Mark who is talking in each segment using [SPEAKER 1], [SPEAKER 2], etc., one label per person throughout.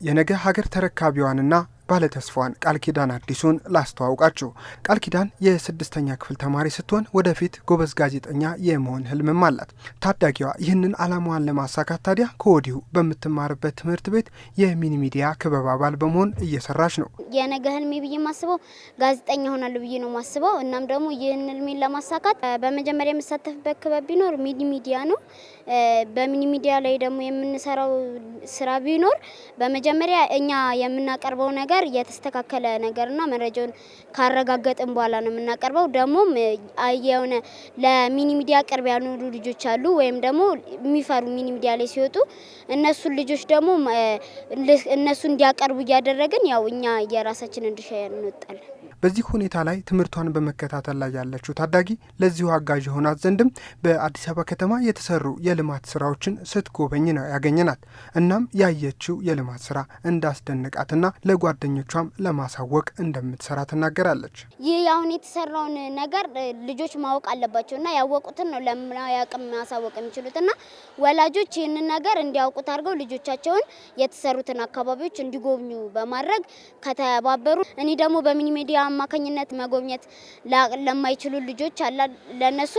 [SPEAKER 1] የነገ ሀገር ተረካቢዋንና ባለተስፋዋን ቃል ኪዳን አዲሱን ላስተዋውቃችሁ። ቃል ኪዳን የ6ኛ ክፍል ተማሪ ስትሆን ወደፊት ጎበዝ ጋዜጠኛ የመሆን ህልምም አላት። ታዳጊዋ ይህንን ዓላማዋን ለማሳካት ታዲያ ከወዲሁ በምትማርበት ትምህርት ቤት የሚኒ ሚዲያ ክበብ አባል በመሆን እየሰራች ነው።
[SPEAKER 2] የነገ ህልሜ ብዬ ማስበው ጋዜጠኛ ሆናለሁ ብዬ ነው ማስበው። እናም ደግሞ ይህንን ህልሜን ለማሳካት በመጀመሪያ የምሳተፍበት ክበብ ቢኖር ሚኒ ሚዲያ ነው። በሚኒ ሚዲያ ላይ ደግሞ የምንሰራው ስራ ቢኖር በመጀመሪያ እኛ የምናቀርበው ነገር የተስተካከለ ነገርና መረጃውን ካረጋገጥን በኋላ ነው የምናቀርበው። ደግሞ የሆነ ለሚኒ ሚዲያ ቅርብ ያሉ ልጆች አሉ ወይም ደግሞ የሚፈሩ ሚኒ ሚዲያ ላይ ሲወጡ እነሱ ልጆች ደግሞ እነሱ እንዲያቀርቡ እያደረግን ያው እኛ የራሳችንን ድርሻ እንወጣለን።
[SPEAKER 1] በዚህ ሁኔታ ላይ ትምህርቷን በመከታተል ላይ ያለችው ታዳጊ ለዚሁ አጋዥ ሆናት ዘንድም በአዲስ አበባ ከተማ የተሰሩ የልማት ስራዎችን ስትጎበኝ ነው ያገኘናት። እናም ያየችው የልማት ስራ እንዳስደነቃትና ለጓደኞቿም ለማሳወቅ እንደምትሰራ ትናገራለች።
[SPEAKER 2] ይህ አሁን የተሰራውን ነገር ልጆች ማወቅ አለባቸውና ያወቁትን ነው ለማያውቅም ማሳወቅ የሚችሉትና ወላጆች ይህንን ነገር እንዲያውቁት አድርገው ልጆቻቸውን የተሰሩትን አካባቢዎች እንዲጎብኙ በማድረግ ከተባበሩ እኔ ደግሞ በሚኒ ሚዲያ አማካኝነት መጎብኘት ለማይችሉ ልጆች አላ ለነሱ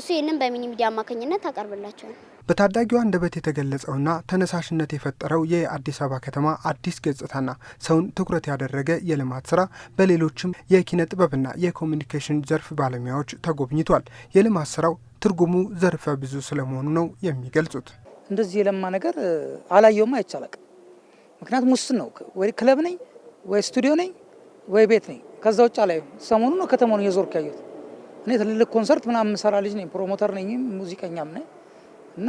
[SPEAKER 2] ይሄንን በሚኒ ሚዲያ አማካኝነት አቀርብላቸዋል።
[SPEAKER 1] በታዳጊዋ አንደበት የተገለጸውና ተነሳሽነት የፈጠረው የአዲስ አበባ ከተማ አዲስ ገጽታና ሰውን ትኩረት ያደረገ የልማት ስራ በሌሎችም የኪነ ጥበብና የኮሚኒኬሽን ዘርፍ ባለሙያዎች ተጎብኝቷል። የልማት ስራው ትርጉሙ ዘርፈ ብዙ ስለመሆኑ ነው የሚገልጹት።
[SPEAKER 3] እንደዚህ የለማ ነገር አላየውም አይቻልም። ምክንያቱም ውስን ነው። ወይ ክለብ ነኝ ወይ ስቱዲዮ ነኝ ወይ ቤት ነኝ። ከዛ ውጭ ላይ ሰሞኑን ነው ከተማውን የዞርኩ ያየሁት። እኔ ትልልቅ ኮንሰርት ምናምን ሰራ ልጅ ነኝ፣ ፕሮሞተር ነኝ፣ ሙዚቀኛም ነኝ እና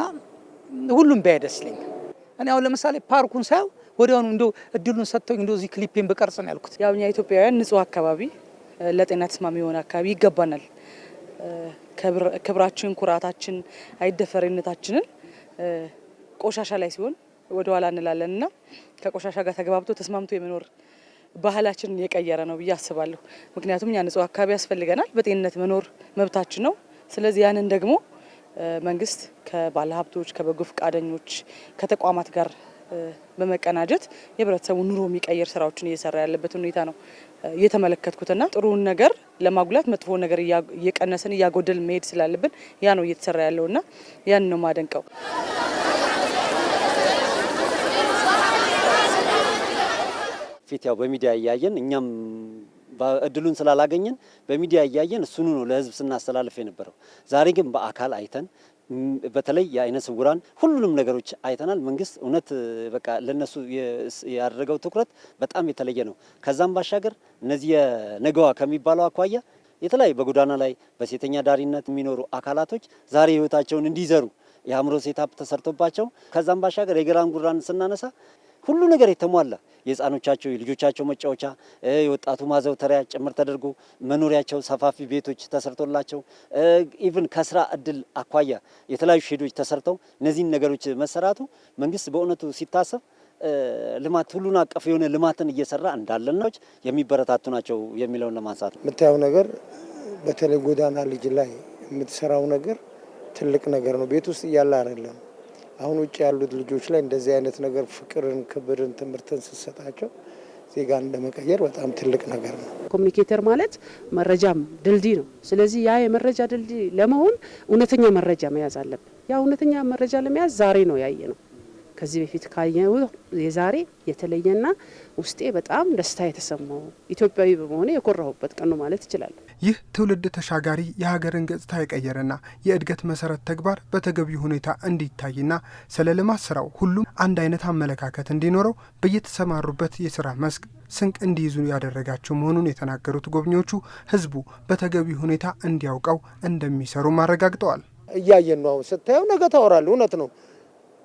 [SPEAKER 3] ሁሉም ቢያይ ደስ ይለኛል። እኔ አሁን ለምሳሌ ፓርኩን ሳየው ወዲያውኑ እንደው እድሉን ሰጥተውኝ እንደው እዚህ ክሊፔን በቀርጽ ነው ያልኩት።
[SPEAKER 4] ያው እኛ ኢትዮጵያውያን ንጹህ አካባቢ፣ ለጤና ተስማሚ የሆነ አካባቢ ይገባናል። ክብራችን፣ ኩራታችን፣ አይደፈሪነታችንን ቆሻሻ ላይ ሲሆን ወደ ኋላ እንላለንና ከቆሻሻ ጋር ተግባብቶ ተስማምቶ የመኖር ባህላችንን የቀየረ ነው ብዬ አስባለሁ። ምክንያቱም ያ ንጹህ አካባቢ ያስፈልገናል። በጤንነት መኖር መብታችን ነው። ስለዚህ ያንን ደግሞ መንግስት ከባለሀብቶች፣ ከበጎ ፈቃደኞች፣ ከተቋማት ጋር በመቀናጀት የህብረተሰቡ ኑሮ የሚቀይር ስራዎችን እየሰራ ያለበት ሁኔታ ነው እየተመለከትኩትና ጥሩውን ነገር ለማጉላት መጥፎ ነገር እየቀነሰን እያጎደል መሄድ ስላለብን ያ ነው እየተሰራ ያለውና ያን ነው ማደንቀው።
[SPEAKER 5] ፊት ያው በሚዲያ እያየን እኛም እድሉን ስላላገኘን በሚዲያ እያየን እሱኑ ነው ለህዝብ ስናስተላልፍ የነበረው። ዛሬ ግን በአካል አይተን በተለይ የአይነ ስውራን ሁሉንም ነገሮች አይተናል። መንግስት እውነት በቃ ለነሱ ያደረገው ትኩረት በጣም የተለየ ነው። ከዛም ባሻገር እነዚህ የነገዋ ከሚባለው አኳያ የተለያዩ በጎዳና ላይ በሴተኛ ዳሪነት የሚኖሩ አካላቶች ዛሬ ህይወታቸውን እንዲዘሩ የአእምሮ ሴታፕ ተሰርቶባቸው ከዛም ባሻገር የገራን ጉራን ስናነሳ ሁሉ ነገር የተሟላ የህፃኖቻቸው የልጆቻቸው መጫወቻ የወጣቱ ማዘውተሪያ ጭምር ተደርጎ መኖሪያቸው ሰፋፊ ቤቶች ተሰርቶላቸው ኢቭን ከስራ እድል አኳያ የተለያዩ ሼዶች ተሰርተው እነዚህን ነገሮች መሰራቱ መንግስት በእውነቱ ሲታሰብ ልማት ሁሉን አቀፍ የሆነ ልማትን እየሰራ እንዳለና የሚበረታቱ ናቸው የሚለውን ለማንሳት
[SPEAKER 6] የምታየው ነገር በተለይ ጎዳና ልጅ ላይ የምትሰራው ነገር ትልቅ ነገር ነው። ቤት ውስጥ እያለ አይደለም። አሁን ውጭ ያሉት ልጆች ላይ እንደዚህ አይነት ነገር ፍቅርን፣ ክብርን፣ ትምህርትን ስትሰጣቸው ዜጋን እንደመቀየር በጣም ትልቅ ነገር ነው።
[SPEAKER 4] ኮሚኒኬተር ማለት መረጃም ድልድይ ነው። ስለዚህ ያ የመረጃ ድልድይ ለመሆን እውነተኛ መረጃ መያዝ አለብን። ያ እውነተኛ መረጃ ለመያዝ ዛሬ ነው ያየ ነው። ከዚህ በፊት ካየው የዛሬ የተለየና ውስጤ በጣም ደስታ የተሰማው ኢትዮጵያዊ በመሆኔ የኮራሁበት ቀን ነው ማለት ይችላል።
[SPEAKER 1] ይህ ትውልድ ተሻጋሪ የሀገርን ገጽታ የቀየረና የእድገት መሰረት ተግባር በተገቢው ሁኔታ እንዲታይና ስለ ልማት ስራው ሁሉም አንድ አይነት አመለካከት እንዲኖረው በየተሰማሩበት የስራ መስክ ስንቅ እንዲይዙ ያደረጋቸው መሆኑን የተናገሩት ጎብኚዎቹ ህዝቡ በተገቢው ሁኔታ እንዲያውቀው እንደሚሰሩም አረጋግጠዋል።
[SPEAKER 6] እያየን ነው። አሁን ስታየው ነገ ታወራለህ። እውነት ነው።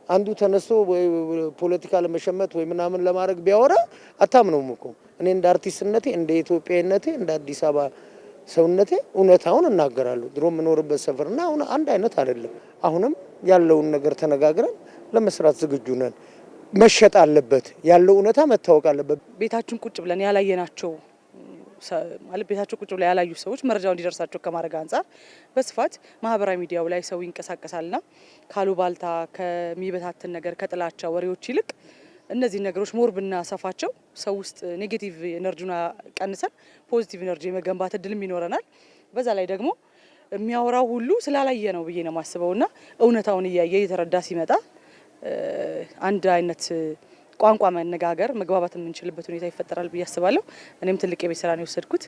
[SPEAKER 6] አንዱ ተነስቶ ወይ ፖለቲካ ለመሸመት ወይ ምናምን ለማድረግ ቢያወራ አታምነውም እኮ። እኔ እንደ አርቲስትነቴ፣ እንደ ኢትዮጵያዊነቴ፣ እንደ አዲስ አበባ ሰውነቴ እውነታውን እናገራለሁ። ድሮ የምኖርበት ሰፈርና አሁን አንድ አይነት አይደለም። አሁንም ያለውን ነገር ተነጋግረን ለመስራት ዝግጁ ነን። መሸጥ አለበት። ያለው እውነታ መታወቅ አለበት።
[SPEAKER 4] ቤታችን ቁጭ ብለን ያላየናቸው ማለት ቤታቸው ቁጭ ብለው ያላዩ ሰዎች መረጃው እንዲደርሳቸው ከማድረግ አንጻር በስፋት ማህበራዊ ሚዲያው ላይ ሰው ይንቀሳቀሳልና ካሉባልታ ከሚበታተን ነገር ከጥላቻ ወሬዎች ይልቅ እነዚህ ነገሮች ሞር ብናሰፋቸው ሰው ውስጥ ኔጌቲቭ ኤነርጂና ቀንሰን ፖዚቲቭ ኤነርጂ መገንባት እድልም ይኖረናል። በዛ ላይ ደግሞ የሚያወራው ሁሉ ስላላየ ነው ብዬ ነው ማስበውና እውነታውን እያየ የተረዳ ሲመጣ አንድ አይነት ቋንቋ መነጋገር መግባባት የምንችልበት ሁኔታ ይፈጠራል ብዬ አስባለሁ። እኔም ትልቅ የቤት ስራ ነው የወሰድኩት።